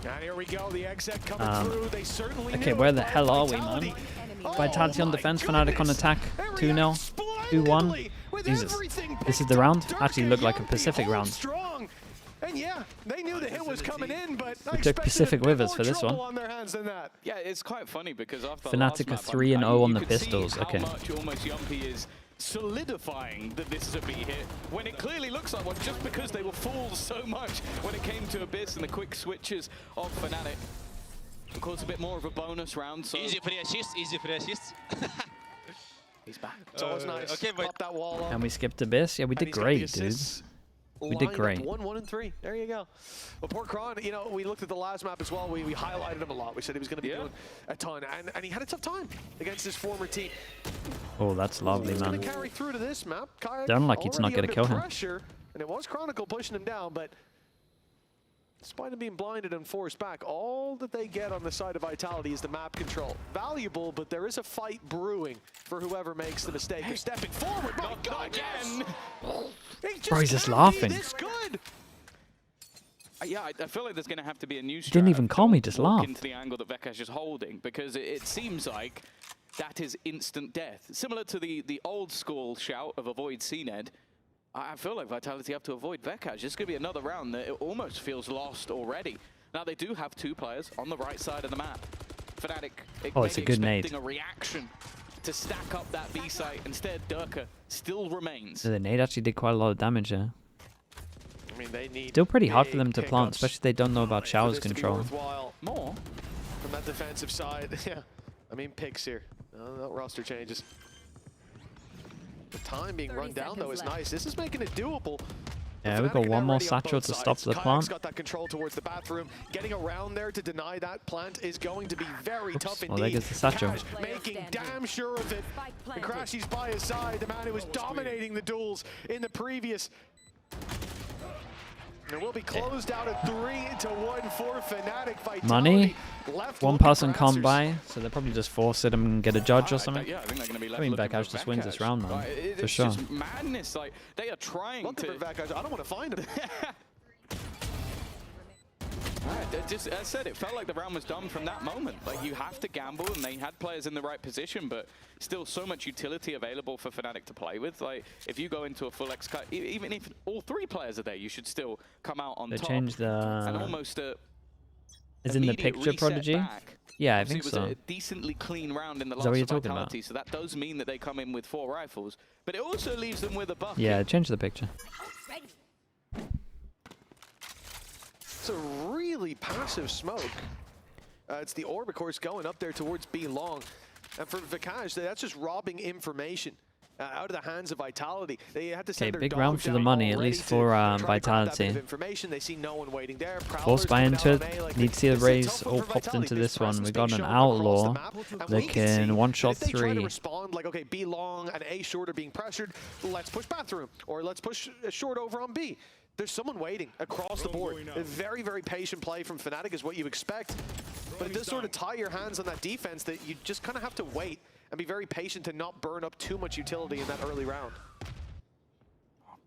And here we go, the exec coming through. They certainly okay, where the hell are we, man? Vitality on defense, FNATIC on attack. 2-0, 2-1. Jesus, this is the round. Actually, looked like a Pacific round. And yeah, they knew the hit was coming in, but we took Pacific with us for this one. Yeah, it's quite funny because after FNATIC are 3-0 on the pistols. Okay. Much almost Yumpy is solidifying that this is a B hit when it clearly looks like one, just because they were fooled so much when it came to Abyss and the quick switches of FNATIC. Of course, a bit more of a bonus round. So easy free assist, easy free assist. He's back. It's always nice. Okay, but pop that wall up. And we skipped Abyss. Yeah, we did great, dude. We did great. 1, 1, and 3. There you go. Well, poor Kron, you know, we looked at the last map as well. We highlighted him a lot. We said he was going to be doing a ton, and he had a tough time against his former team. Oh, that's lovely, He's man. going to carry through to this map. Don't like it's not going to kill him. Pressure, and it was Chronicle pushing him down, but despite him being blinded and forced back, all that they get on the side of Vitality is the map control. Valuable, but there is a fight brewing for whoever makes the mistake of stepping forward. My God, again! Bro, he's just laughing. This good. Yeah, I feel like there's going to have to be a new strat. Didn't even call me, just laughed. Into the angle that Vekash is holding, because it seems like that is instant death. Similar to the old school shout of avoid CNED, I feel like Vitality have to avoid Vekash. This is going to be another round that it almost feels lost already. Now they do have 2 players on the right side of the map. FNATIC it's a good nade. A reaction to stack up that B site. Instead, Durka still remains. So the nade actually did quite a lot of damage there. I mean, they need still pretty hard for them to plant, especially if they don't know about Showers control. More from that defensive side. Yeah, I mean, picks here. No roster changes. The time being run down though is nice. This is making it doable. Yeah, we got one more satchel to stop the plant. Got that control towards the bathroom. Getting around there to deny that plant is going to be very tough indeed. Well, there goes the satchel. Cash making damn sure of it. And Crashy's by his side, the man who was dominating the duels in the previous. And it will be closed out at 3-1 for FNATIC. Vitality Money. Left One person can't buy, so they'll probably just force it and get a judge or something. Yeah, I think they're going to be left. I mean, Vekash just wins this round, man. For sure. It's just madness. Like, they are trying to. Vekash, I don't want to find him. Just as I said, it felt like the round was done from that moment. Like, you have to gamble, and they had players in the right position, but still so much utility available for FNATIC to play with. Like, if you go into a full X cut, even if all 3 players are there, you should still come out on top. They changed the. And almost a. Is in the picture, Prodigy? Back. Yeah, I think so. It was a decently clean round in the last Vitality, so that does mean that they come in with 4 rifles, but it also leaves them with a buff. Yeah, change the picture. It's a really passive smoke. It's the orb, of course, going up there towards B long. And for Vekash, that's just robbing information out of the hands of Vitality. They had to send their big round for the money, at least for Vitality. They see no one waiting there. Force buy into it. Need to see the raise all popped into this one. We got an outlaw that can one-shot 3. Respond like, okay, B long and A short are being pressured. Let's push bathroom, or let's push short over on B. There's someone waiting across the board. A very, very patient play from FNATIC is what you expect. But it does sort of tie your hands on that defense that you just kind of have to wait and be very patient to not burn up too much utility in that early round.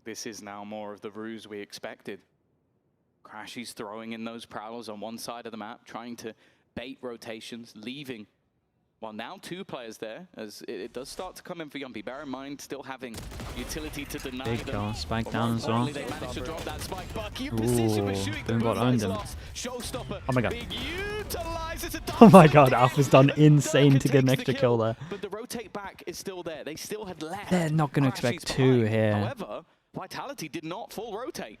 This is now more of the ruse we expected. Crashy's throwing in those prowlers on one side of the map, trying to bait rotations, leaving. Well, now 2 players there, as it does start to come in for Yumpy. Bear in mind, still having utility to deny big them. Goal, spike down as well. They managed to drop that spike. Boom got owned him. Oh my God. Oh my God, Alpha's done insane to get an extra kill there. But the rotate back is still there. They still had left. They're not going to expect 2 here. However, Vitality did not full rotate.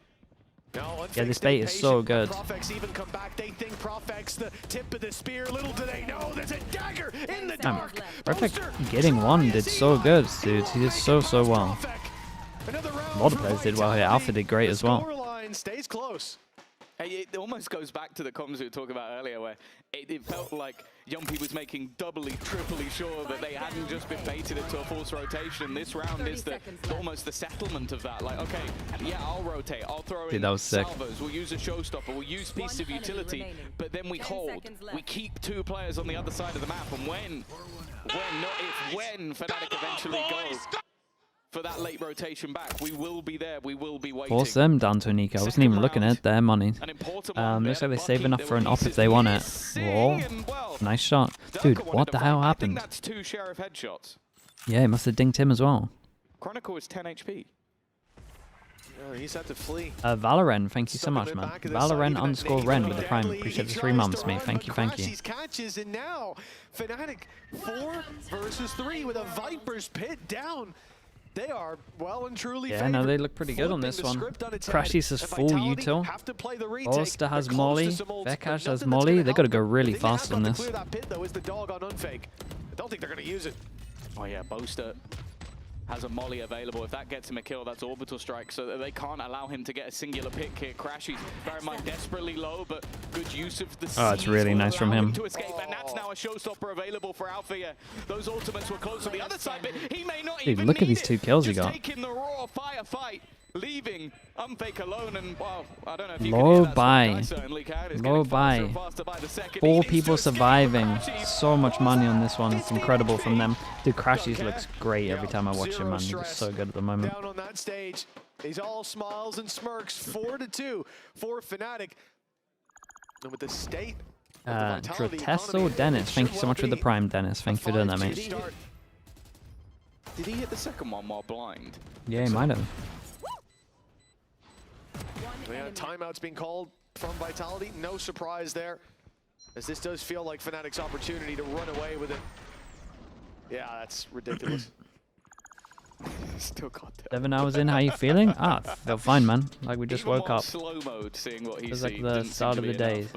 Yeah, this bait is so good. Profex even come back. They think Profex the tip of the spear. Little do they know there's a dagger in the dark. Perfect getting one did so good, dude. He did so well. A lot of players did well here. Alpha did great as well. Scoreline stays close. Hey, it almost goes back to the comms we were talking about earlier, where it felt like Yumpy was making doubly, triply sure that they hadn't just been baited into a false rotation. This round is almost the settlement of that. Like, okay, yeah, I'll rotate, I'll throw in salvos, we'll use a showstopper, we'll use piece of utility, but then we hold. We keep 2 players on the other side of the map, and when FNATIC eventually go for that late rotation back. We will be there. We will be waiting. Force them down to Nico. I wasn't even looking at their money. Looks like they save enough for an op if they want it. Whoa. Nice shot. Dude, what the hell happened? That's 2 Sheriff headshots. Yeah, he must have dinged him as well. Chronicle is 10 HP. Oh, he's had to flee. Valorant, thank you so much, man. Valorant_Ren with the prime. Appreciate the 3 months, mate. Thank you, thank you. Catches, and now FNATIC 4 versus 3 with a Viper's Pit down. They are well and truly yeah, no, they look pretty good on this one. Crashies has full util. Hollister has Molly. Vekash has Molly. They got to go really fast on this. I don't think they're going to use it. Oh yeah, Boaster has a Molly available. If that gets him a kill, that's Orbital Strike, so that they can't allow him to get a singular pick here. Crashies, bear in mind, desperately low, but good use of the Oh, it's really nice from him. To escape, and that's now a showstopper available for Alpha. Yeah, those ultimates were close on the other side, but he may not Dude, even look at need these 2 kills he got. taking the raw firefight, leaving Unfake alone, and well, I don't know if you Low can buy. Low buy. 4 people surviving. So much money on this one. It's incredible from them. Dude, Crashies looks great every time I watch him, man. He looks so good at the moment. Down on that stage, he's all smiles and smirks. 4-2 for FNATIC. And with the state Dratesso Dennis, thank you so much for the prime, Dennis. Thank you for doing that, mate. Did he hit the second one while blind? Yeah, he might have. Yeah, timeout's being called from Vitality. No surprise there, as this does feel like FNATIC's opportunity to run away with it. Yeah, that's ridiculous. Still got that. 7 hours in, how you feeling? Ah, feel fine, man. Like we just Even woke up. Slow mode, seeing what he It was like the start of the day.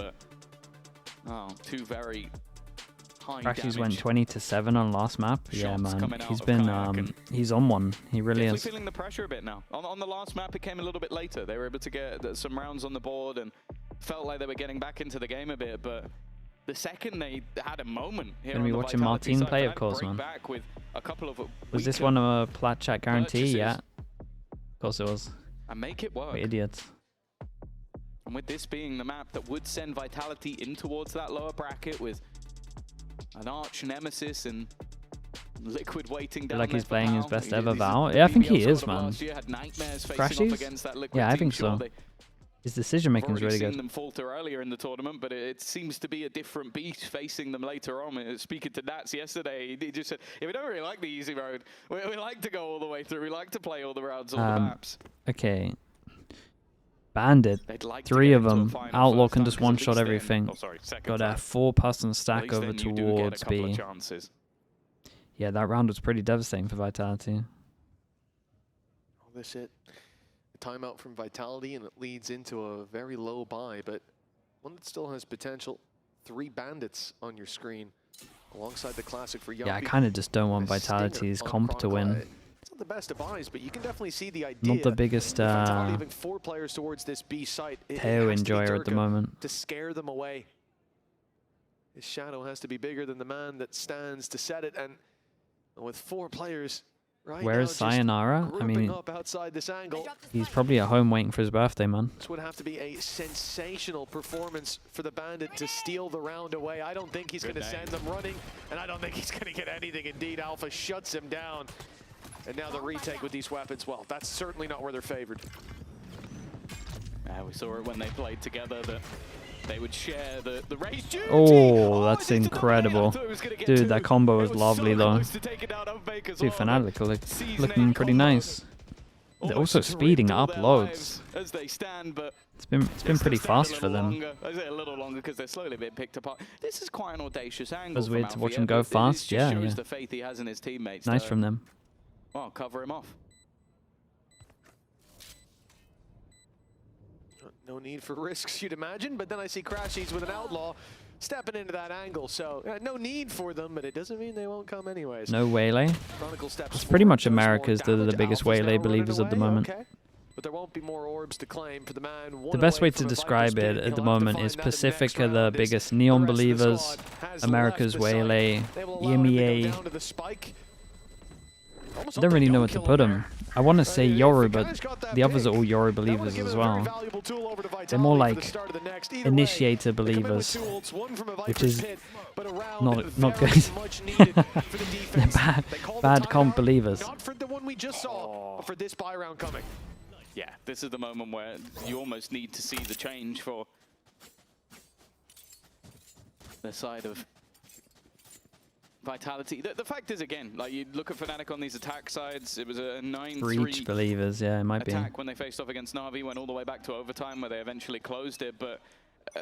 Oh, 2 very high Crashies went damage 20-7 on last map. Yeah, shots man. coming out He's of been Kayak, and he's on one. He really We're is. feeling the pressure a bit now. On the last map, it came a little bit later. They were able to get some rounds on the board and felt like they were getting back into the game a bit. But the second they had a moment here, Gonna be watching Vitality Martin side, play, they of had to course, break man. back with a couple of Was this weaker one a plat chat guarantee? purchases Yeah. Of course it was. and make it work. We're idiots. And with this being the map that would send Vitality in towards that lower bracket with an arch nemesis and Liquid waiting down Like there he's for playing his Val. best He ever did Val. the Yeah, I think he BBL is, sort of man. last year, had nightmares facing Crashies? off against that Liquid Yeah, I team. think Sure, so. they- His decision making is already really seen good. them falter earlier in the tournament, but it seems to be a different beast facing them later on. Speaking to Nats yesterday, he just said, yeah, we don't really like the easy road. We like to go all the way through. We like to play all the rounds, all the maps. Okay. Bandit. They'd like to 3 get of into a them. final Outlaw first can time, just 'cause at one-shot least then- everything. oh, sorry, second Got a time. 4-person At stack least over then you do get towards a couple B. of chances. Yeah, that round was pretty devastating for Vitality. All this it. A timeout from Vitality, and it leads into a very low buy, but one that still has potential. 3 bandits on your screen, alongside the classic for Young. Yeah, I kind of just don't want A stinger Vitality's on comp to Chronicle. win. It's not the best of buys, but you can definitely see the idea. Not the biggest Vitality having 4 players towards this B site. It Teo has to be enjoyer at the Durka moment. to scare them away. His shadow has to be bigger than the man that stands to set it, and with 4 players right Where now is just Sayonara? I grouping mean, up outside this angle. he's probably at home waiting for his birthday, man. This would have to be a sensational performance for the Bandit to steal the round away. I don't think he's going to send them running, and I don't think he's going to get anything. Indeed, Alpha shuts him down. And now the retake with these weapons, well, that's certainly not where they're favored. We saw it when they played together that they would share the race duty. Oh, that's it's incredible. Dude, that combo was lovely, though. Dude, FNATIC looking pretty nice. They're also speeding up loads. As they stand, but It's been pretty fast for them. I say a little longer because they're slowly being picked apart. This is quite an audacious angle. It was weird to from watch Alfie, him go but fast, This yeah, just shows yeah. the faith he has in his teammates. Nice from them. Well, cover him off. No need for risks, you'd imagine, but then I see Crashies with an Outlaw stepping into that angle, so no need for them, but it doesn't mean they won't come anyways. No Waylay. Chronicle steps It's pretty forward, much does more America's the damage. biggest Alpha's now Waylay running believers at the away, moment. okay. But there won't be more orbs to claim for the man. The best way to describe it at the moment is Pacific are the biggest Neon believers, America's Waylay, EMEA I don't really know what to put him. I want to say Yoru, but the others are all Yoru believers as well. They're more like initiator believers, which is not good. They're bad comp believers. Not for the one we just saw, for this buy round coming. Yeah, this is the moment where you almost need to see the change for the side of Vitality. The fact is, again, like you look at FNATIC on these attack sides, it was a 9-3 Breach believers, yeah, it might be. attack when they faced off against Na'Vi, went all the way back to overtime where they eventually closed it, but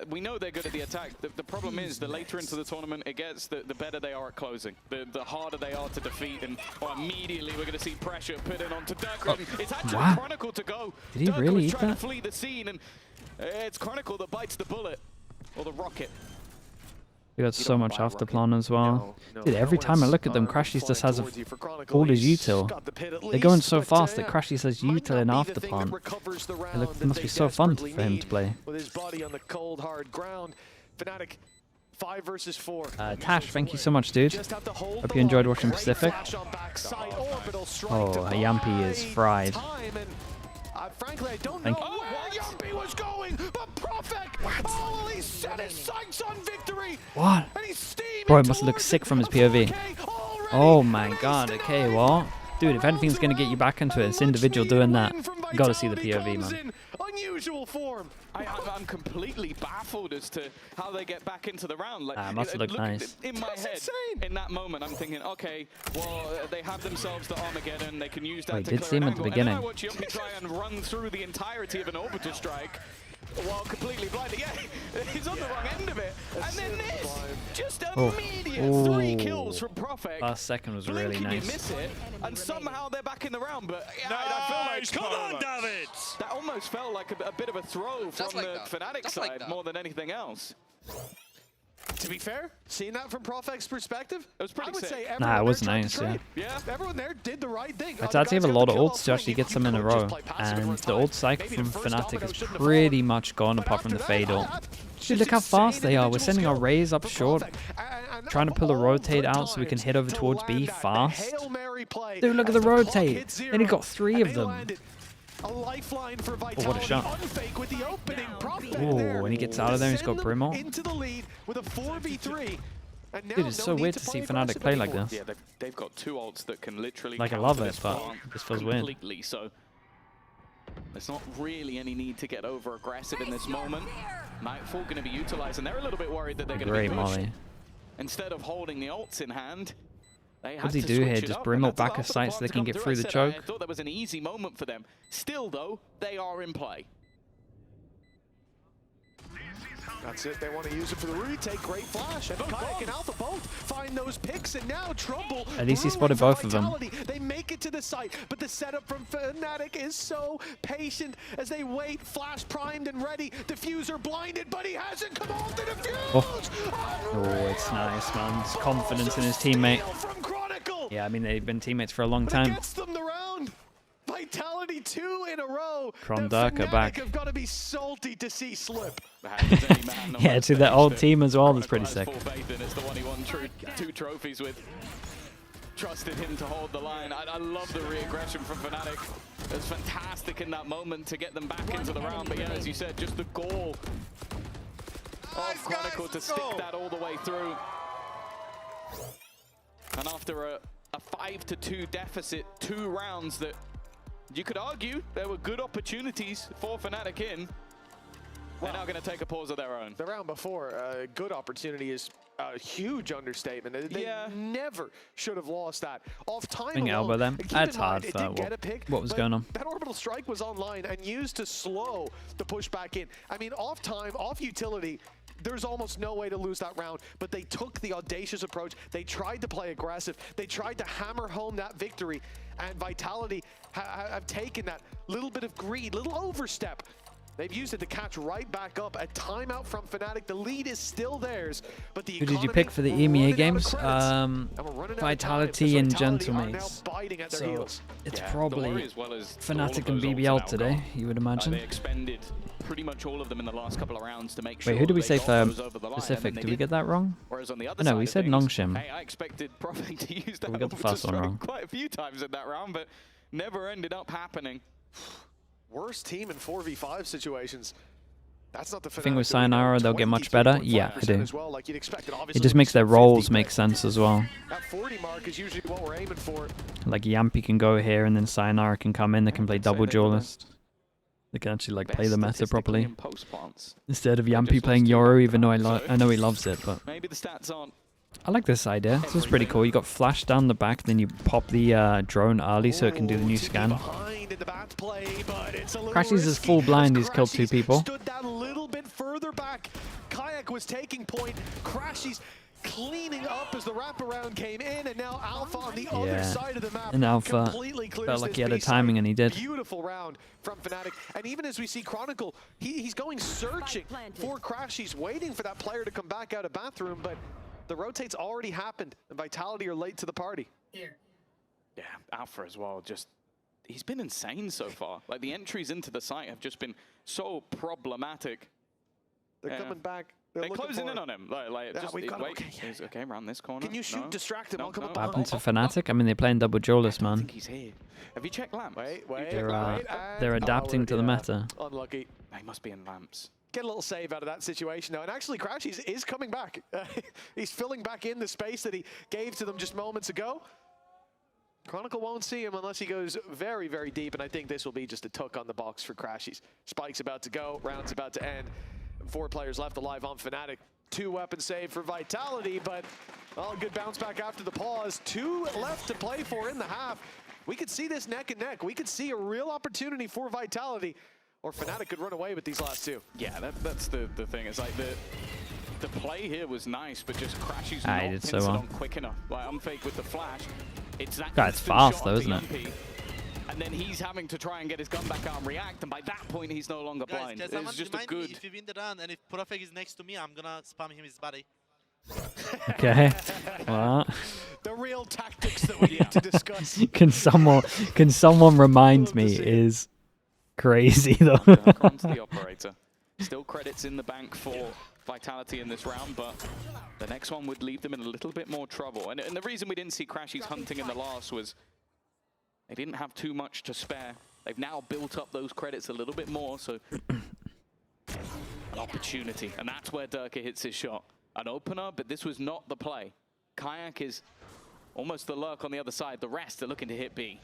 we know they're good at the attack. The problem is, the later into the tournament it gets, the better they are at closing. The harder they are to defeat, and immediately we're going to see pressure put in onto Durka. It's actually Chronicle to go. Did he Durka really was eat trying that? to flee the scene, and it's Chronicle that bites the bullet, or the rocket. We got so much afterplan as well. Dude, every time I look at them, Crashies just has all his util. They're going so fast that Crashies has util and afterplan. It must be so fun for him to play. With his body on the cold, hard ground. FNATIC 5 versus 4. Tash, thank you so much, dude. Hope you enjoyed watching Pacific. Oh, Yampi is fried. Frankly, I don't know where Yampi was going, but Profek, he set his sights on victory. What? Bro, it must look sick from his POV. Oh my god, okay, what? Dude, if anything's going to get you back into it, it's individual doing that. You gotta see the POV, man. Unusual form. I'm completely baffled as to how they get back into the round. Like, it must look nice. In my head, in that moment, I'm thinking, okay, well, they have themselves the Armageddon. They can use that to did see him at the beginning. And then I watch Yampi try and run through the entirety of an orbital strike while completely blinded. Yeah, he's on the wrong end of it. And then this, just immediate 3 kills from Profek. Last second was really nice. Miss it, and somehow they're back in the round. But yeah, I feel like, come on, David! That almost felt like a bit of a throw from the FNATIC side more than anything else. To be fair, seeing that from Profek's perspective, it was pretty sick. Nah, it was nice, yeah. Everyone there did the right thing. Vitality have a lot of ults to actually get some in a row, and the ult cycle from FNATIC is pretty much gone apart from the fade ult. Dude, look how fast they are. We're sending our Rays up short, trying to pull a rotate out so we can hit over towards B fast. Dude, look at the rotate. Then he got 3 of them. A lifeline for Vitality. Oh, what a shot. Unfake with the opening. Oh, when he gets out of there, he's got Brimble. Into the lead with a 4v3. Dude, it's so weird to see FNATIC play like this. Yeah, they've got 2 ults that can literally like, I love it, but this feels weird. Completely, so there's not really any need to get over aggressive in this moment. Nightfall going to be utilized, and they're a little bit worried that they're going to be pushed. Molly. Instead of holding the ults in hand, what does he do here? Just Brimble back a sight so they can get through the choke? I thought that was an easy moment for them. Still, though, they are in play. That's it. They want to use it for the retake. Great flash. And Kayak and Alpha both find those picks, and now Trumbull. At least he spotted both of them. They make it to the site, but the setup from FNATIC is so patient as they wait. Flash primed and ready. Diffuser blinded, but he hasn't come off the diffuse. Oh, it's nice, man. It's confidence in his teammate. Yeah, I mean, they've been teammates for a long time. Gets them the round. Vitality 2 in a row. Durka back. Have got to be salty to see slip. Yeah, to their old team as well. That's pretty sick. It's the one he won 2 trophies with. Trusted him to hold the line. I love the re-aggression from FNATIC. It was fantastic in that moment to get them back into the round. But yeah, as you said, just the goal of Chronicle to stick that all the way through. And after a 5-2 deficit, 2 rounds that you could argue there were good opportunities for FNATIC in. They're now going to take a pause of their own. The round before, good opportunity is a huge understatement. They never should have lost that. Off time elbow them. That's hard for what was going on. That orbital strike was online and used to slow the push back in. I mean, off time, off utility, there's almost no way to lose that round, but they took the audacious approach. They tried to play aggressive. They tried to hammer home that victory, and Vitality have taken that little bit of greed, little overstep, They've used it to catch right back up. A timeout from FNATIC. The lead is still theirs, but the Who did you pick for the EMEA games? Vitality and Gentlemates. So it's probably FNATIC and BBL today, you would imagine. They expended pretty much all of them in the last couple of rounds to make sure. Wait, who did we say for over the Pacific? line, Did we get that wrong? Whereas on the other No, side we of said things, Nongshim. Hey, I expected Prophet to use that We got the first one wrong. quite a few times in that round, but never ended up happening. Worst team in 4v5 situations. That's not the I think with Sayonara they'll get much better. Yeah, I do. Well, like you'd expect It just makes their roles make sense as well. That 40 mark is usually what we're aiming for. Like Yampi can go here and then Sayonara can come in. They can play double duelist. They can actually like play the meta properly. Instead of Yampi playing Yoru, even though I know he loves it, but maybe the stats aren't. I like this idea. This is pretty cool. You got flash down the back, then you pop the drone early so it can do the new scan. Crashies is full blind. He's killed 2 people. Stood that a little bit further back. Kayak was taking point. Crashies cleaning up as the wraparound came in, and now Alpha on the other side of the map. And Alpha felt like he had a timing, and he did. Beautiful round from FNATIC. And even as we see Chronicle, he's going searching for Crashies, waiting for that player to come back out of bathroom, but the rotate's already happened, and Vitality are late to the party. Yeah, Alpha as well, he's been insane so far. Like, the entries into the site have just been so problematic. They're coming back. They're closing in on him. Okay, around this corner. Can you shoot, distract him? I'll come up. What happened to FNATIC? I mean, they're playing double duelist, man. I think he's here. Have you checked lamps? They're adapting to the meta. Unlucky. He must be in lamps. Get a little save out of that situation now. And actually, Crashies is coming back. He's filling back in the space that he gave to them just moments ago. Chronicle won't see him unless he goes very, very deep. And I think this will be just a tuck on the box for Crashies. Spike's about to go. Round's about to end. 4 players left alive on FNATIC. 2 weapon save for Vitality, but well, good bounce back after the pause. 2 left to play for in the half. We could see this neck and neck. We could see a real opportunity for Vitality, or FNATIC could run away with these last 2. Yeah, that's the thing. It's like the play here was nice, but just Crashies not did so pincered well. on quick enough. Like, I'm fake with the flash. It's that Guy's fast though, isn't it? And then he's having to try and get his gun back out and react, and by that point he's no longer blind. It's just a good. If we win the run and if Profeg is next to me, I'm gonna spam him his body. Okay. What? The real tactics that we need to discuss. Can someone remind me? Is crazy though. Onto the operator. Still credits in the bank for Vitality in this round, but the next one would leave them in a little bit more trouble. And the reason we didn't see Crashies hunting in the last was they didn't have too much to spare. They've now built up those credits a little bit more, so an opportunity. And that's where Durka hits his shot. An opener, but this was not the play. Kayak is almost the lurk on the other side. The rest are looking to hit B.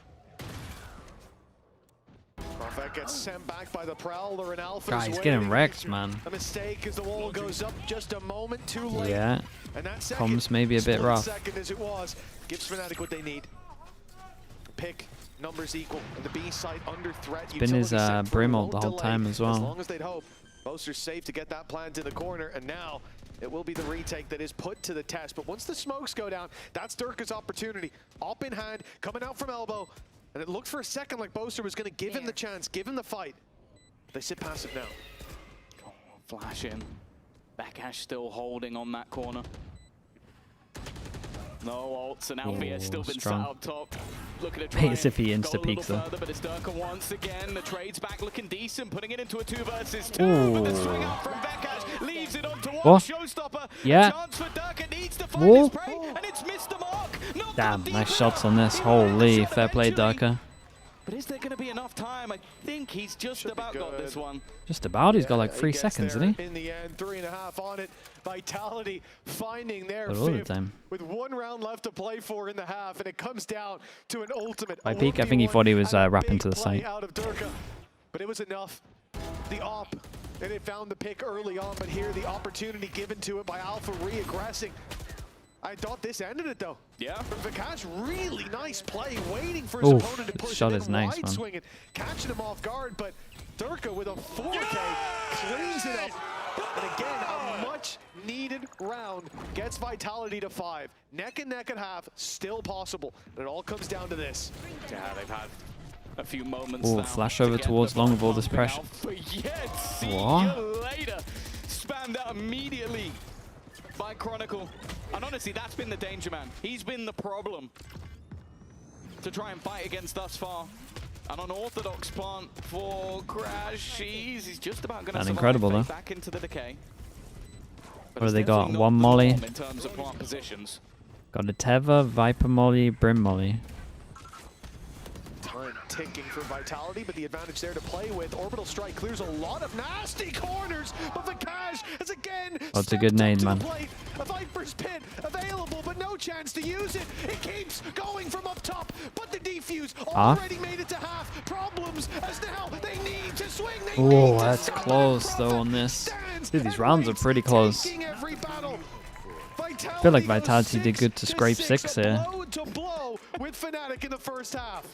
That gets sent back by the Prowler, and Alpha's God, he's getting wrecked, man. A mistake as the wall goes up just a moment too late. Yeah. And that second, Comms maybe a bit rough. Second as it was, gives FNATIC what they need. Pick, numbers equal, and the B site under threat. Been his Brimald the whole time as well. As long as they'd hope. Boaster's safe to get that plant to the corner, and now it will be the retake that is put to the test. But once the smokes go down, that's Durka's opportunity. Up in hand, coming out from elbow. And it looked for a second like Boaster was going to give him the chance, give him the fight. They sit passive now. Oh, flash in. Backash still holding on that corner. No ults, and Alfie has still been sat up top. Looking to try as if he insta-peeks though. But it's Durka once again. The trade's back looking decent, putting it into a 2 versus 2. But the swing out from Backash leaves it onto one showstopper. Yeah. Chance for Durka, needs to find his prey, and it's missed the mark. Damn, nice shots on this. Holy, fair play, Durka. But is there going to be enough time? I think he's just about got this one. Just about. He's got like 3 seconds, isn't he? In the end, 3.5 on it. Vitality finding their fifth time. With 1 round left to play for in the half, and it comes down to an ultimate. By peak, I think he thought he was wrapping to the site. Out of Durka, but it was enough. The op, and it found the pick early on, but here the opportunity given to it by Alpha re-aggressing. I thought this ended it though. Yeah. Vakash, really nice play, waiting for his opponent to push shot him is in, nice, wide man. swinging, catching him off guard, but Durka with a 4K cleans it up. And again, a much needed round gets Vitality to 5. Neck and neck at half, still possible. And it all comes down to this. Yeah, they've had a few moments Oh, now flash to over get towards the long with all bomb this pumping pressure. out, but yet, see What? you later. Spammed out immediately by Chronicle. And honestly, that's been the danger man. He's been the problem to try and fight against thus far. An unorthodox plant for Crash. He's just about going to survive. Incredible, though. Back into the decay. But What do they it's got? definitely One not the molly. norm in terms of plant positions. Got a Teva, Viper molly, Brim molly. Time ticking for Vitality, but the advantage there to play with. Orbital Strike clears a lot of nasty corners, but Vikash has again Oh, it's a good nade, man. A Viper's Pit available, but no chance to use it. It keeps going from up top, but the defuse already made it to half. Problems as now they need to swing. Oh, that's close though on this. Dude, these rounds are pretty close. I feel like Vitality did good to scrape 6 here. Blow to blow with FNATIC in the first half.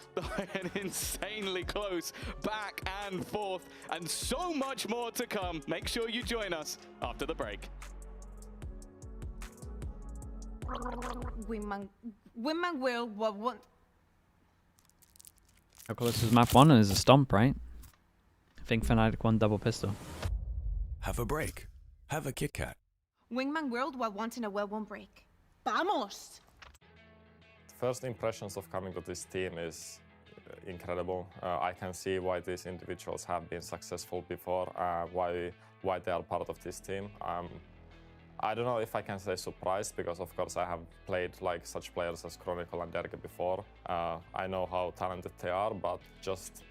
And insanely close back and forth, and so much more to come. Make sure you join us after the break. Women will what? How close is map 1? And is a stomp, right? I think FNATIC won double pistol. Have a break. Have a Kit Kat. Wingman World while wanting a well-won break. Vamos! First impressions of coming to this team is incredible. I can see why these individuals have been successful before, why they are part of this team. I don't know if I can say surprised, because of course I have played like such players as Chronicle and Derke before. I know how talented they are, but just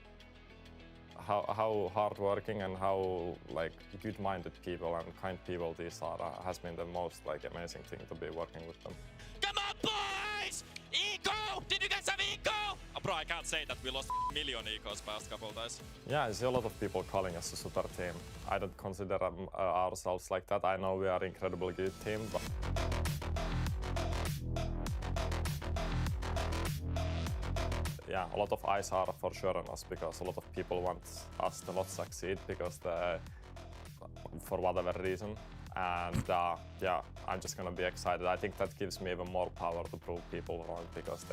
how hardworking and how like good-minded people and kind people these are has been the most like amazing thing to be working with them. Come on, boys! Eco! Did you guys have eco? Oh, bro, I can't say that we lost a million ecos past couple of days. Yeah, I see a lot of people calling us a super team. I don't consider ourselves like that. I know we are an incredibly good team, but yeah, a lot of eyes are for sure on us, because a lot of people want us to not succeed because for whatever reason. And yeah, I'm just gonna be excited. I think that gives me even more power to prove people wrong, because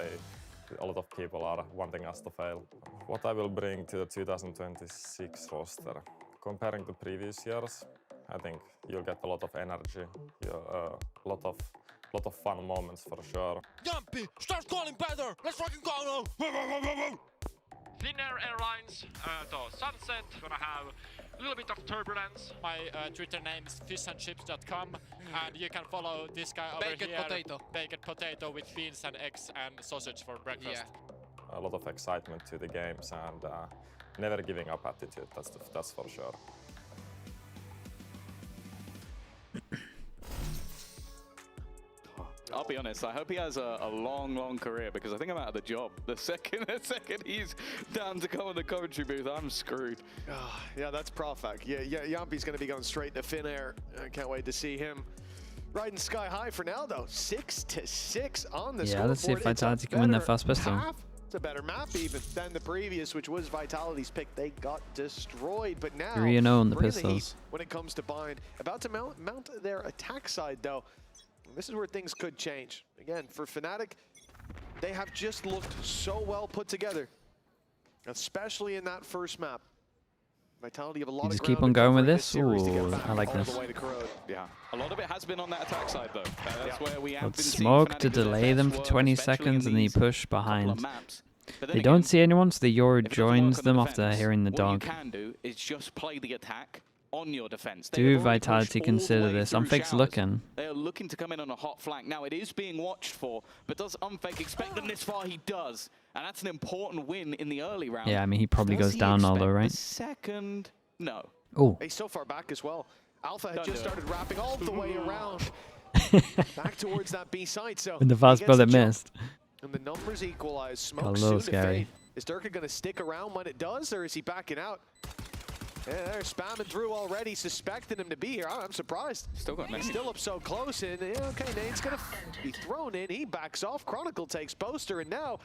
a lot of people are wanting us to fail. What I will bring to the 2026 roster, comparing to previous years, I think you'll get a lot of energy, a lot of fun moments for sure. Jumpy, start calling better! Let's fucking go now! Finnair Airlines to Sunset, gonna have a little bit of turbulence. My Twitter name is fishandships.com, and you can follow this guy over Baked here. potato. Baked potato with beans and eggs and sausage for breakfast. A lot of excitement to the games and never giving up attitude, that's for sure. I'll be honest, I hope he has a long career, because I think I'm out of the job. The second he's down to come in the commentary booth, I'm screwed. Yeah, that's perfect. Yeah, Yampi's going to be going straight into Finnair. I can't wait to see him riding sky high for now, though. 6-6 on the scoreboard. Yeah, let's see if Vitality can win their first pistol. It's a better map even than the previous, which was Vitality's pick. They got destroyed, but now 3-0 on the bringing pistols. heat when it comes to Bind. About to mount their attack side, though. This is where things could change. Again, for FNATIC, they have just looked so well put together, especially in that first map. Vitality have a lot You of just ground keep on to going cover with in this? series to get Ooh, back I like all this. the way to Corrode. Yeah, a lot of it has been on that attack side though. That's where we have Got been seeing smoke FNATIC to at their delay them best for work, 20 especially in seconds, and then you these push couple of behind. maps. But then They again, don't see anyone, so the Yoru if it doesn't work joins on the them after defense, hearing the what dog. you can do is just play the attack on your defense. Do Vitality consider this? Unfake's looking. They are looking to come in on a hot flank. Now, it is being watched for, but does Unfake expect them this far? He does. And that's an important win in the early round. Yeah, I mean, he probably Does goes he down all expect though, the right? second? No. Oh. He's so far back as well. Alpha had Don't just do it. started wrapping all the way around. Back towards that B side, so And the he fast gets bullet the jump. missed. And the numbers equalize. Smoke A soon little to scary. fade. Is Derke going to stick around when it does, or is he backing out? Yeah, they're spamming through already, suspecting him to be here. I'm surprised. Still got He's nade. still up so close, and yeah, okay, Nade's going to be thrown in. He backs off. Chronicle takes poster, and now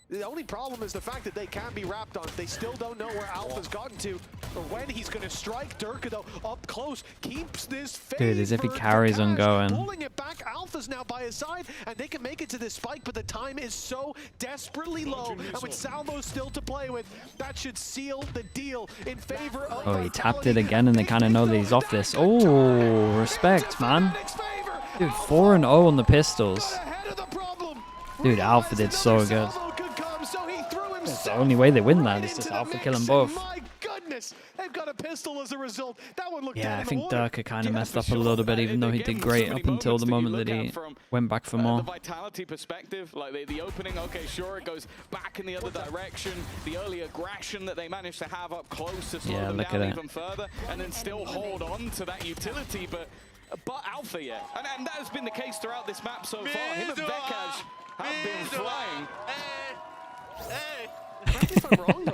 the only problem is the fact that they can't be wrapped on. They still don't know where Alpha's gotten to or when he's going to strike. Derke, though, up close, keeps this fade. Dude, as if he for carries on Cash, going. pulling it back back. Alpha's now by his side, and they can make it to this spike, but the time is so desperately low. And with Salvo still to play with, that should seal the deal in favor of Oh, he tapped it again, and they kind of know that he's off this. Oh, respect, man. Dude, 4-0 on the pistols. Dude, Alpha did so good. It's the only way they win that is just Alpha killing both. They've got a pistol as a result. That one looked Yeah, I think Durka kind of messed up a little bit, even though he did great up until the moment that he went back for more. The vitality perspective, like the opening, okay, sure, it goes back in the other direction. The early aggression that they managed to have up close to slow them down even further, and then still hold on to that utility, but Alpha, yeah. And that has been the case throughout this map so far. Him and Vekash have been flying. Correct me if I'm wrong, though.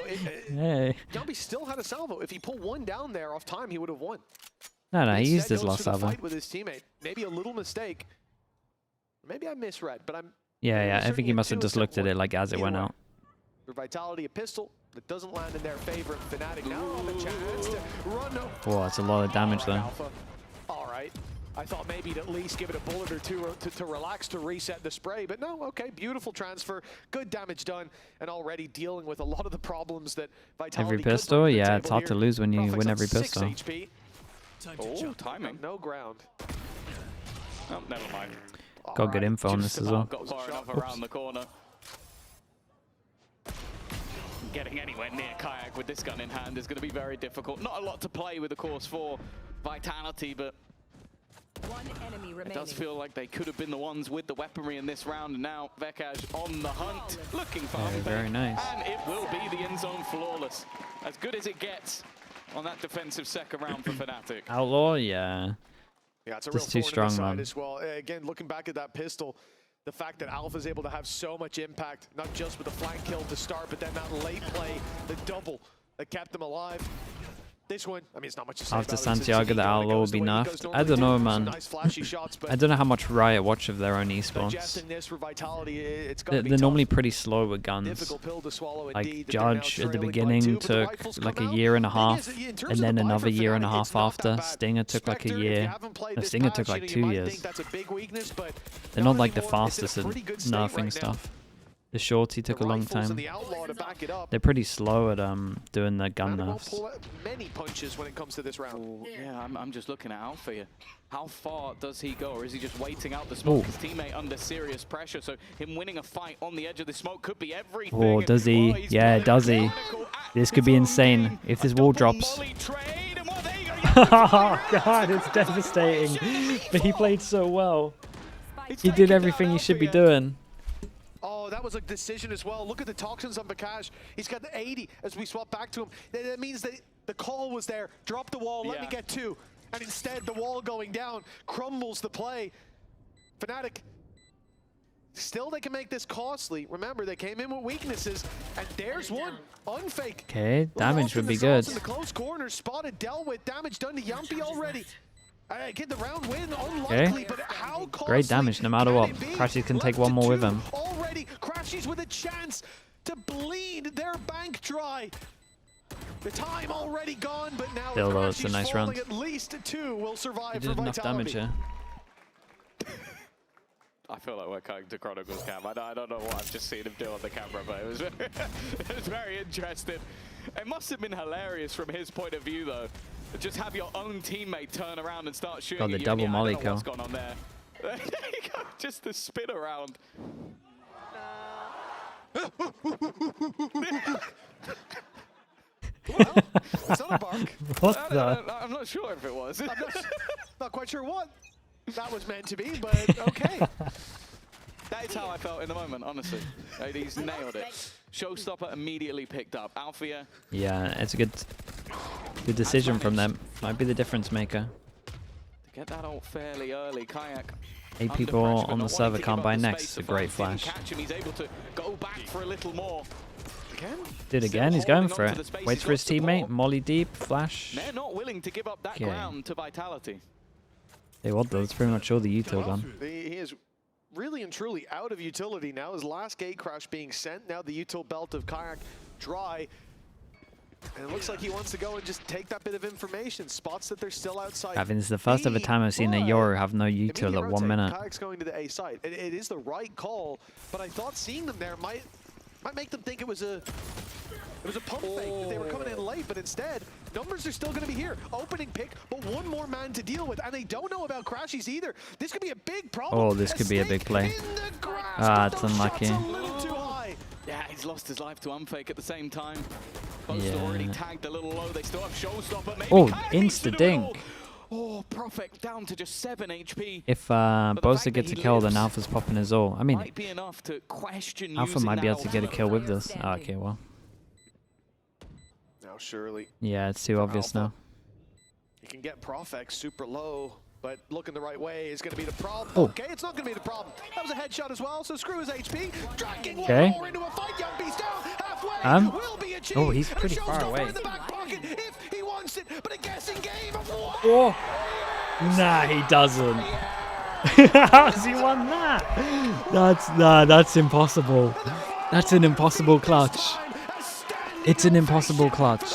Hey. Yumby still had a salvo. If he pulled one down there off time, he would have won. No, he used his goes last for the salvo. fight with his teammate. Maybe a little mistake. Maybe I misread, but I'm... Yeah, I think he must have just looked at it like as it went out. For Vitality, a pistol that doesn't land in their favor. FNATIC now have a chance to run. Oh, that's a lot of damage though. Alpha. All right. I thought maybe he'd at least give it a bullet or two to relax, to reset the spray, but no, okay, beautiful transfer, good damage done, and already dealing with a lot of the problems that Vitality Every pistol, yeah, it's hard to lose when you win every pistol. HP. Oh, timing. No ground. Oh, never mind. Got good info on this as well. Got far enough around the corner. Getting anywhere near Kayak with this gun in hand is going to be very difficult. Not a lot to play with, of course, for Vitality, but it does feel like they could have been the ones with the weaponry in this round, and now Vekash on the hunt, looking for very nice. And it will be the end zone flawless. As good as it gets on that defensive second round for FNATIC. Outlaw, yeah. Yeah, it's a just real too strong, man. as well. Again, looking back at that pistol, the fact that Alpha's able to have so much impact, not just with the flank kill to start, but then that late play, the double that kept them alive. This one, I mean, it's not much to say After about it. Santiago, the Outlaw will be nerfed. I don't know, man. Nice flashy shots, but I don't know how much Riot watch of their own esports. digesting this for Vitality, it's gotta be They're tough. normally pretty slow with guns. Difficult pill to swallow Like indeed, that they're now Judge at the trailing by beginning 2, but the took rifles like come a out. year and a Thing half, is, in terms and of then the buy another for year and a FNATIC, half it's not after. that bad. Stinger took like a Spectre, if you year. haven't played The this Stinger patch, took like you 2 might years. think that's a big weakness, but They're not not like the anymore. It's in a fastest at pretty good state nerfing right now. stuff. The Shorty took a long Rifles and time. the Outlaw to back it up. They're pretty slow at doing the gun FNATIC won't nerfs. pull out many punches when it comes to this round. Ooh, yeah, I'm just looking at Alpha here. How far does he go, or is he just waiting out the smoke? His teammate under serious pressure, so him winning a fight on the edge of the smoke could be everything. Oh, does he? Yeah, does he? This could be insane if this wall drops. Oh god, it's devastating. But he played so well. He did everything he should be doing. Oh, that was a decision as well. Look at the toxins on Vekash. He's got the 80 as we swap back to him. That means that the call was there. Drop the wall, let me get 2. And instead, the wall going down crumbles the play. FNATIC, still they can make this costly. Remember, they came in with weaknesses, and there's one. Unfake. Okay, damage would be In good. the close corner, spotted, dealt with. Damage done to Yumpy already. Get the round win, unlikely, Okay. but how costly Great damage no matter can what. it be? Crashies can take Left one to more with 2 him. Already, Crashies with a chance to bleed their bank dry. The time already gone, but now Still, though, it's a Crashies nice falling, round. at least 2 will survive He for did enough Vitality. damage here. I feel like we're coming to Chronicles Cam. I don't know what I've just seen him do on the camera, but it was, it was very interesting. It must have been hilarious from his point of view, though. Just have your own teammate turn around and start shooting Got the at you. double Yeah, molly I don't know what's kill. gone on there. There you go, just the spin around. Well, it's not a bark. What the? I'm not sure if it was. I'm not quite sure what that was meant to be, but okay. That is how I felt in the moment, honestly. He's nailed it. Showstopper immediately picked up. Althea. Yeah, it's a good decision from them. Might be the difference maker. To get that ult fairly early, Kayak. 8 people on the server can't buy next. A great flash. Catch him. He's able to go back for a little more. Did again, he's going for it. Waits for his teammate, molly deep, flash. They're not willing to give up that Okay. ground to Vitality. Hey, what though? It's pretty much all the util gone. He is really and truly out of utility now. His last gate crash being sent. Now the util belt of Kayak dry. And it looks like he wants to go and just take that bit of information. Spots that they're still outside. I think this is the first ever time I've seen a Yoru have no util at 1 minute. Kayak's going to the A site. It is the right call, but I thought seeing them there might make them think it was a pump fake, that they were coming in late, but instead, numbers are still going to be here. Opening pick, but one more man to deal with, and they don't know about Crashies either. This could be a big problem. Oh, this could be a big play. Ah, it's unlucky. Yeah, he's lost his life to unfake at the same time. Both already tagged a little low. They still have showstopper. Maybe insta-dink. Oh, Prophet down to just 7 HP. If Bosa gets a kill, then Alpha's popping his ult. I mean, might be enough to question Alpha might be able to get a kill with this. Oh, okay, well. Now, surely. Yeah, it's too obvious now. You can get Profex super low, but looking the right way is going to be the problem. Oh. Okay, it's not going to be the problem. That was a headshot as well, so screw his HP. Dragging one more into a fight. Yumpy's down halfway. Will be achieved. Oh, he's pretty far away. In the back pocket if he wants it, but a guessing game of what? Oh. Nah, he doesn't. How has he won that? That's impossible. That's an impossible clutch. It's an impossible clutch.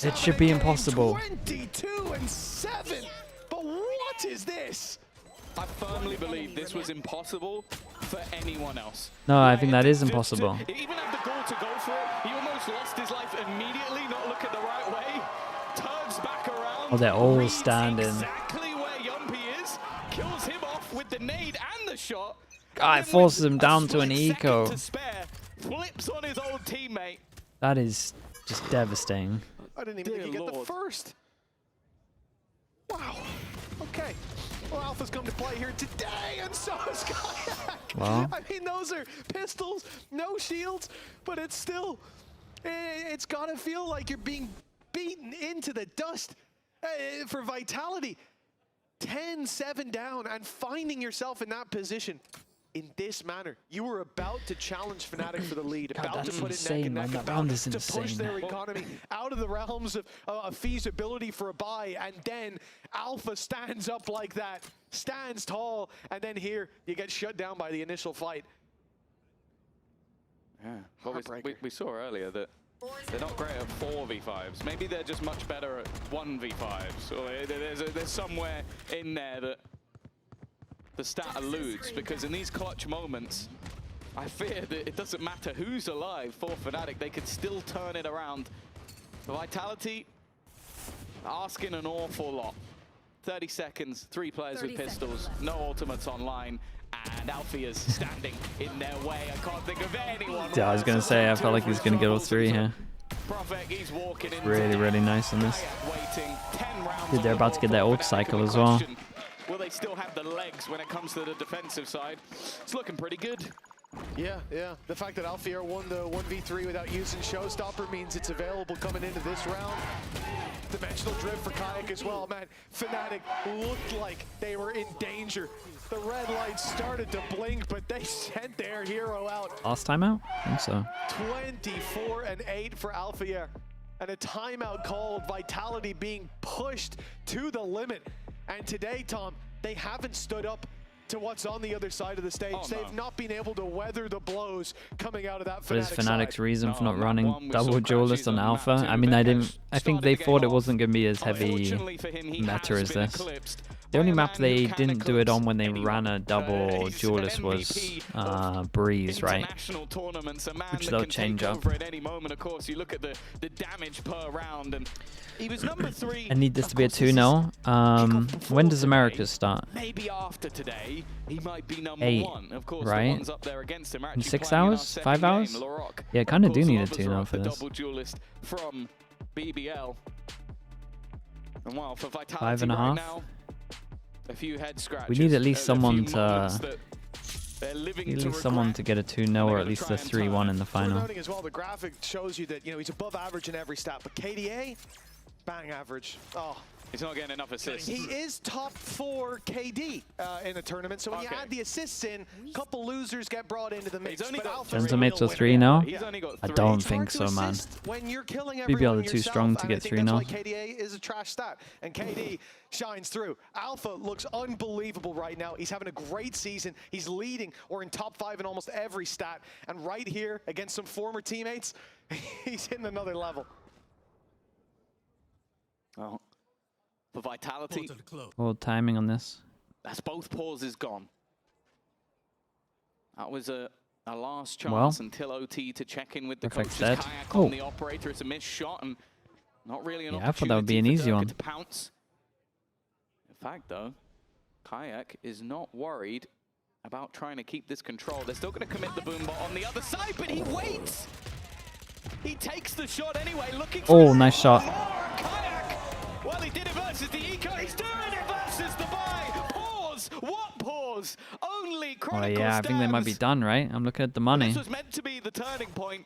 It should be impossible. 22-7. But what is this? I firmly believe this was impossible for anyone else. No, I think that is impossible. He even had the goal to go for it. He almost lost his life immediately, not looking the right way. Turns back around. Oh, they're all standing. Exactly where Yumpy is. Kills him off with the nade and the shot. God, it forces him down to an eco. Flips on his old teammate. That is just devastating. I didn't even think he'd get the first. Wow. Okay. Well, Alpha's come to play here today, and so is Kayak. Well. I mean, those are pistols, no shields, but it's still, it's got to feel like you're being beaten into the dust for Vitality. 10-7 down and finding yourself in that position. In this manner, you were about to challenge FNATIC for the lead, God, about to put it insane, neck and neck, that round about is to push insane. their economy out of the realms of feasibility for a buy, and then Alpha stands up like that, stands tall, and then here you get shut down by the initial fight. Yeah, well, we saw earlier that they're not great at 4v5s. Maybe they're just much better at 1v5s. Or there's somewhere in there that the stat alludes, because in these clutch moments, I fear that it doesn't matter who's alive for FNATIC, they could still turn it around. The Vitality asking an awful lot. 30 seconds, 3 players with pistols, no ultimates online, and Alfea's standing in their way. I can't think of anyone. Yeah, I was gonna say, I felt like he's gonna get all 3 here. He's walking in. Really nice on this. Waiting 10 rounds. Dude, they're about to get their ult cycle as well. Will they still have the legs when it comes to the defensive side? It's looking pretty good. Yeah. The fact that Alfea won the 1v3 without using Showstopper means it's available coming into this round. Dimensional drift for Kayak as well, man. FNATIC looked like they were in danger. The red lights started to blink, but they sent their hero out. Last timeout? I think so. 24-8 for Alfea. And a timeout called, Vitality being pushed to the limit. And today, Tom, they haven't stood up to what's on the other side of the stage. They've not been able to weather the blows coming out of that FNATIC What is FNATIC's side. reason for not running double duelist on Alpha? I mean, I think they thought it wasn't going to be as heavy meta as this. The only map they didn't do it on when they ran a double duelist was Breeze, right? Which they'll change up. At any moment, of course, you look at the damage per round, and he was number 3. I need this to be a 2-0. When does America start? Maybe after today, he might be number 8, 1. Of course, right? the ones up there against him are In actually 6 playing in our hours? second 5 hours? game, Larocque. Yeah, I kind of do need a Of course, 2-0 lovers for are this. double duelist from BBL. And wow, for Vitality 5.5. right now, a few head scratches. We need at least someone to get a 2-0 or at least a 3-1 in the final. Noting as well, the graphic shows you that he's above average in every stat, but KDA, bang average. Oh, He's not getting enough assists. He is top 4 KD in the tournament, so when you add the assists in, a couple losers get brought into the mix. Turns him to 3 now? He's only got 3. I don't think so, man. When you're killing BBL are too strong to get 3 now. That's why KDA is a trash stat, and KD shines through. Alpha looks unbelievable right now. He's having a great season. He's leading or in top 5 in almost every stat, and right here against some former teammates, he's hitting another level. Oh. For Vitality. Well, timing on this. That's both pauses gone. That was a last chance until OT to check in with the coach's kayak on the operator. It's a missed shot and not really an opportunity. I thought that would be an easy one. To pounce. In fact, though, Kayak is not worried about trying to keep this control. They're still going to commit the boombot on the other side, but he waits. He takes the shot anyway, looking for nice shot. Well, he did it versus the Eco. He's doing it versus the buy. Pause. What pause? Only Chronicle yeah, I think they might be done, right? I'm looking at the money. This was meant to be the turning point.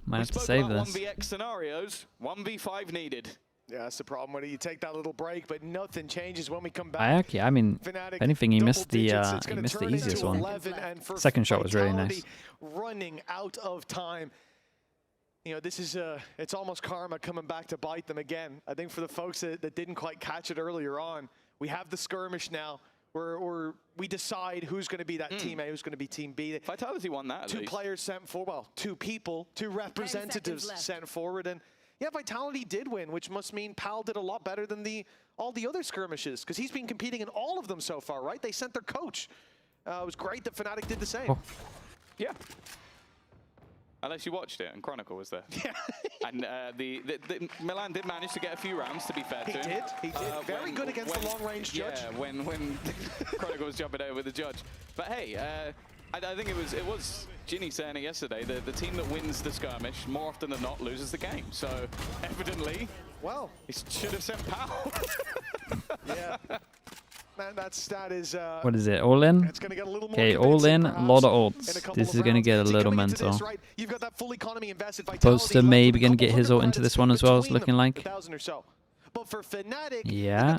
Might have to save this. 1vx scenarios, 1v5 needed. Yeah, that's the problem when you take that little break, but nothing changes when we come back. Yeah, I mean, if anything, he missed the easiest one. Second shot was really nice. Running out of time. You know, this is it's almost karma coming back to bite them again. I think for the folks that didn't quite catch it earlier on, we have the skirmish now where we decide who's going to be that team A, who's going to be team B. Vitality won that at least. 2 players sent forward, well, 2 people, 2 representatives sent forward, and yeah, Vitality did win, which must mean Pal did a lot better than all the other skirmishes, because he's been competing in all of them so far, right? They sent their coach. It was great that FNATIC did the same. Oh. Yeah. Unless you watched it and Chronicle was there. Yeah. And the Milan did manage to get a few rounds, to be fair to him. He did. Very good against the long-range judge. Yeah, when Chronicle was jumping over with the judge. But hey, I think it was Ginny saying it yesterday, the team that wins the skirmish more often than not loses the game. So evidently, well, he should have sent Pal. Yeah. Man, that stat is... what is it, all in? Okay, all in, a lot of ults. This is going to get a little mental. Right? You've got that full economy invested. Poster maybe going to get his ult into this one as well, it's looking like. But for FNATIC, yeah,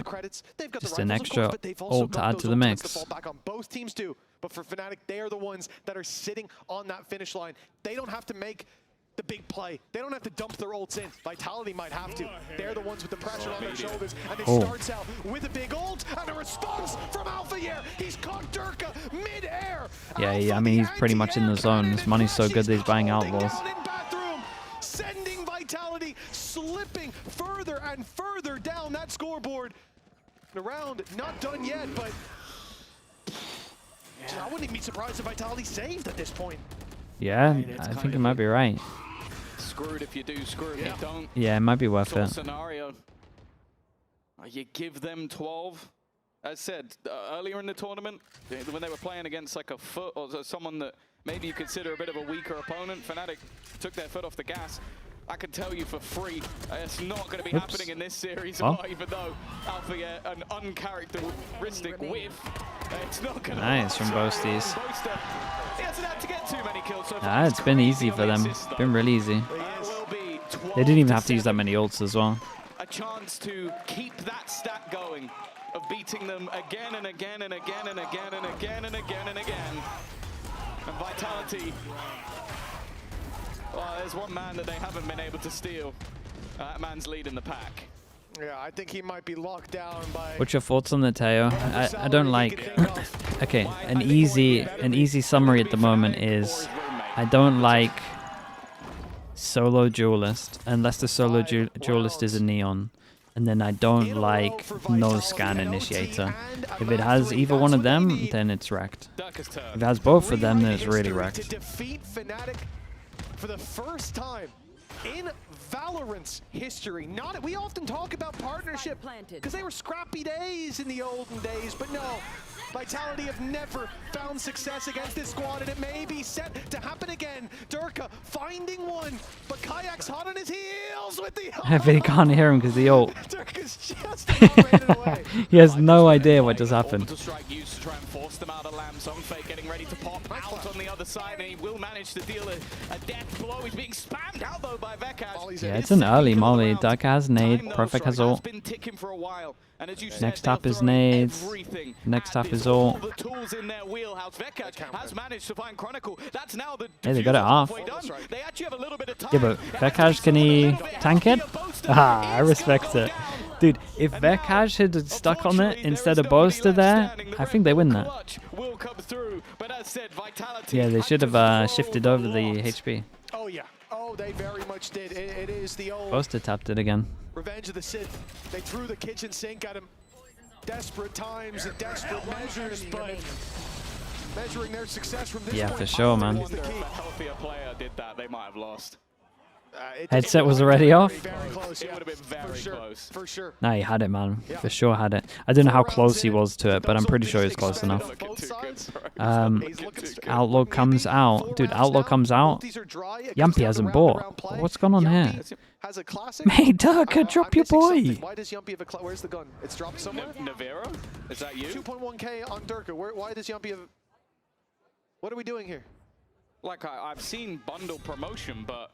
just an extra ult to add to the mix. Both teams do, but for FNATIC, they are the ones that are sitting on that finish line. They don't have to make the big play. They don't have to dump their ults in. Vitality might have to. They're the ones with the pressure on their shoulders, and it starts out with a big ult and a response from Alpha here. He's caught Durka mid-air. Yeah, I mean, he's pretty much in the zone. His money's so good that he's buying outlaws. Sending Vitality slipping further and further down that scoreboard. The round not done yet, but I wouldn't even be surprised if Vitality saved at this point. Yeah, I think it might be right. Screwed if you do, screwed if you don't. Yeah, it might be worth it. Scenario. You give them 12. As said, earlier in the tournament, when they were playing against like a foot or someone that maybe you consider a bit of a weaker opponent, FNATIC took their foot off the gas. I can tell you for free, it's not going to be happening in this series, even though Alpha an uncharacteristic whiff. It's not going to nice from Boasties. He hasn't had to get too many kills so far. It's been easy for them. It's been really easy. They didn't even have to use that many ults as well. A chance to keep that stat going of beating them again and again and again and again and again and again and again. And Vitality. Well, there's one man that they haven't been able to steal. That man's leading the pack. Yeah, I think he might be locked down by... What's your thoughts on the Teo? I don't like... Okay, an easy summary at the moment is I don't like solo duelist unless the solo duelist is a neon. And then I don't like no scan initiator. If it has either one of them, then it's wrecked. If it has both of them, then it's really wrecked. To defeat FNATIC for the first time in Valorant's history. We often talk about partnership because they were scrappy days in the olden days, but no. Vitality have never found success against this squad, and it may be set to happen again. Durka finding one, but Kayak's hot on his heels with the I bet he can't hear him because the ult. Durka's just outrated away. He has no idea what just happened. Strike used to try and force them out of Lamb. Fake getting ready to pop out on the other side, and he will manage to deal a death blow. He's being spammed out though by Yeah, it's an early molly. Durka has nade, Perfect has ult. Next tap is nades. Next tap is ult. Hey, they got it off. Yeah, but Vekaj, can he tank it? Ah, I respect it. Dude, if Vekaj had stuck on it instead of Boaster there, I think they win that. Yeah, they should have shifted over the HP. Oh, yeah. Oh, they very much did. It is the old... Boaster tapped it again. Revenge of the Sith. They threw the kitchen sink at him. Desperate times and desperate measures, but measuring their success from this Yeah, point for sure, man. If a healthier player did that, they might have lost. Headset was already off? Very close, It would have been very close. For sure. No, he had it, man. For sure had it. I don't know how close he was to it, but I'm pretty sure he was close enough. Outlaw comes out. Dude, Outlaw comes out. Yampy hasn't bought. What's going on here? Hey, Durka, drop your boy. Why does Yampy have a... Where's the gun? It's dropped somewhere? Navero? Is that you? 2.1k on Durka. Why does Yampy have... What are we doing here? Like, I've seen bundle promotion, but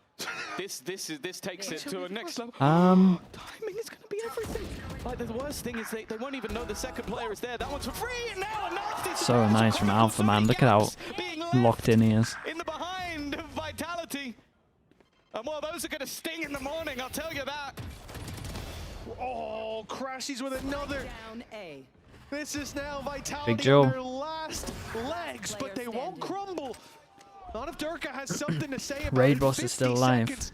this takes it to a next level. Um... Timing is going to be everything. Like, the worst thing is they won't even know the second player is there. That one's for free, and now a nasty... So nice from Alpha, man. Look at how locked in he is. In the behind of Vitality. And well, those are going to sting in the morning, I'll tell you that. Oh, Crashies with another. This is now Vitality Big Joe. on their last legs, but they won't crumble. Not if Durka has something to say about Raid it. Boss is still alive. Seconds.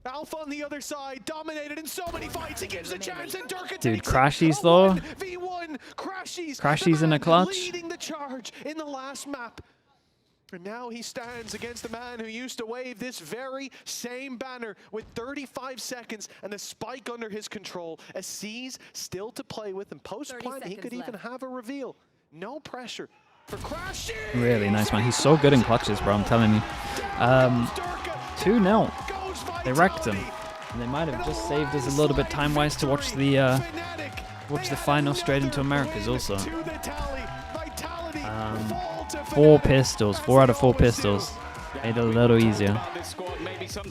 Alpha on the other side, dominated in so many fights. He gives a chance, and Durka Dude, takes Crashies it. though. 1v1. Crashies. Crashies in a clutch. Leading the charge in the last map. And now he stands against the man who used to wave this very same banner with 35 seconds and the spike under his control. A C's still to play with, and post-plant he could even have a reveal. No pressure for Crashies. Really nice, man. He's so good in clutches, bro. I'm telling you. 2-0. They wrecked him. And they might have just saved us a little bit time-wise to watch the final straight into Americas also. 4 pistols. 4 out of 4 pistols. Made it a little easier.